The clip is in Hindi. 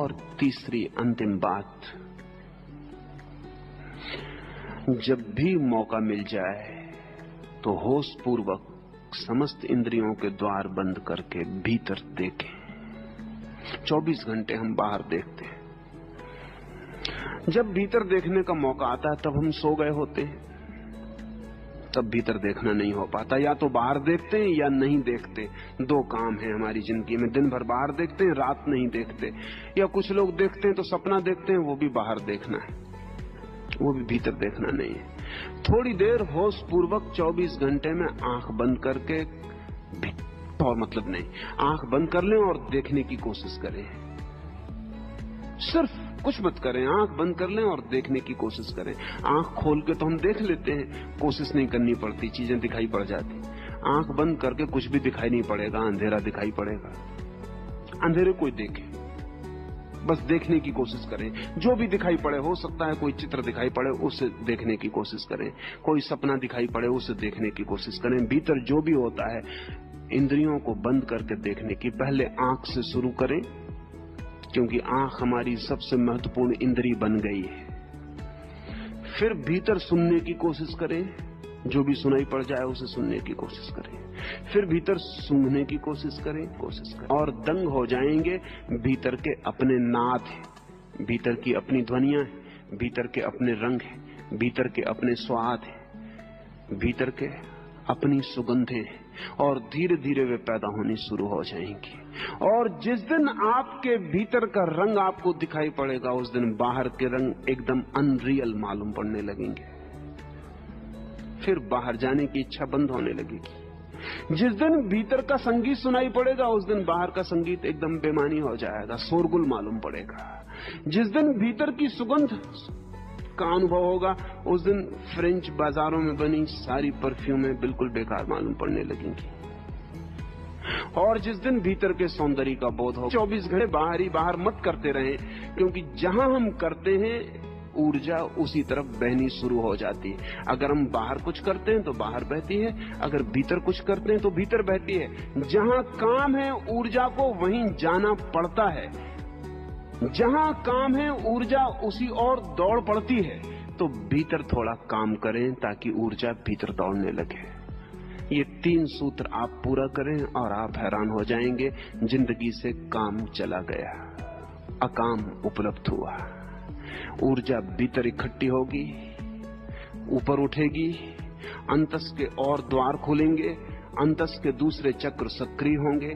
और तीसरी अंतिम बात, जब भी मौका मिल जाए तो होश पूर्वक समस्त इंद्रियों के द्वार बंद करके भीतर देखें। 24 घंटे हम बाहर देखते हैं, जब भीतर देखने का मौका आता है तब हम सो गए होते हैं, तब भीतर देखना नहीं हो पाता। या तो बाहर देखते हैं या नहीं देखते। दो काम है हमारी जिंदगी में, दिन भर बाहर देखते हैं, रात नहीं देखते। या कुछ लोग देखते हैं तो सपना देखते हैं, वो भी बाहर देखना है, वो भी भीतर देखना नहीं है। थोड़ी देर होश पूर्वक 24 घंटे में आंख बंद करके, और मतलब नहीं, आंख बंद कर लें और देखने की कोशिश करें। सिर्फ कुछ मत करें, आंख बंद कर लें और देखने की कोशिश करें। आंख खोल के तो हम देख लेते हैं, कोशिश नहीं करनी पड़ती, चीजें दिखाई पड़ जाती। आंख बंद करके कुछ भी दिखाई नहीं पड़ेगा, अंधेरा दिखाई पड़ेगा। अंधेरे कोई देखे, बस देखने की कोशिश करें। जो भी दिखाई पड़े, हो सकता है कोई चित्र दिखाई पड़े, उसे देखने की कोशिश करें। कोई सपना दिखाई पड़े, उसे देखने की कोशिश करें। भीतर जो भी होता है इंद्रियों को बंद करके देखने की। पहले आंख से शुरू करें, क्योंकि आंख हमारी सबसे महत्वपूर्ण इंद्री बन गई है। फिर भीतर सुनने की कोशिश करें, जो भी सुनाई पड़ जाए उसे सुनने की कोशिश करें। फिर भीतर सूंघने की कोशिश करें, और दंग हो जाएंगे। भीतर के अपने नाद हैं, भीतर की अपनी ध्वनियां हैं, भीतर के अपने रंग हैं, भीतर के अपने स्वाद हैं, भीतर के अपनी सुगंधें हैं, और धीरे धीरे वे पैदा होनी शुरू हो जाएंगी। और जिस दिन आपके भीतर का रंग आपको दिखाई पड़ेगा, उस दिन बाहर के रंग एकदम अनरियल मालूम पड़ने लगेंगे। फिर बाहर जाने की इच्छा बंद होने लगेगी। जिस दिन भीतर का संगीत सुनाई पड़ेगा, उस दिन बाहर का संगीत एकदम बेमानी हो जाएगा, शोरगुल मालूम पड़ेगा। जिस दिन भीतर की सुगंध का अनुभव होगा, उस दिन फ्रेंच बाजारों में बनी सारी परफ्यूमें बिल्कुल बेकार मालूम पड़ने लगेंगी। और जिस दिन भीतर के सौंदर्य का बोध हो, 24 घंटे बाहर ही बाहर मत करते रहें, क्योंकि जहां हम करते हैं ऊर्जा उसी तरफ बहनी शुरू हो जाती है। अगर हम बाहर कुछ करते हैं तो बाहर बहती है, अगर भीतर कुछ करते हैं तो भीतर बहती है। जहां काम है ऊर्जा को वहीं जाना पड़ता है, जहां काम है ऊर्जा उसी ओर दौड़ पड़ती है। तो भीतर थोड़ा काम करें ताकि ऊर्जा भीतर दौड़ने लगे। ये 3 सूत्र आप पूरा करें और आप हैरान हो जाएंगे, जिंदगी से काम चला गया, अकाम उपलब्ध हुआ। ऊर्जा भीतर इकट्ठी होगी, ऊपर उठेगी, अंतस के और द्वार खुलेंगे, अंतस के दूसरे चक्र सक्रिय होंगे।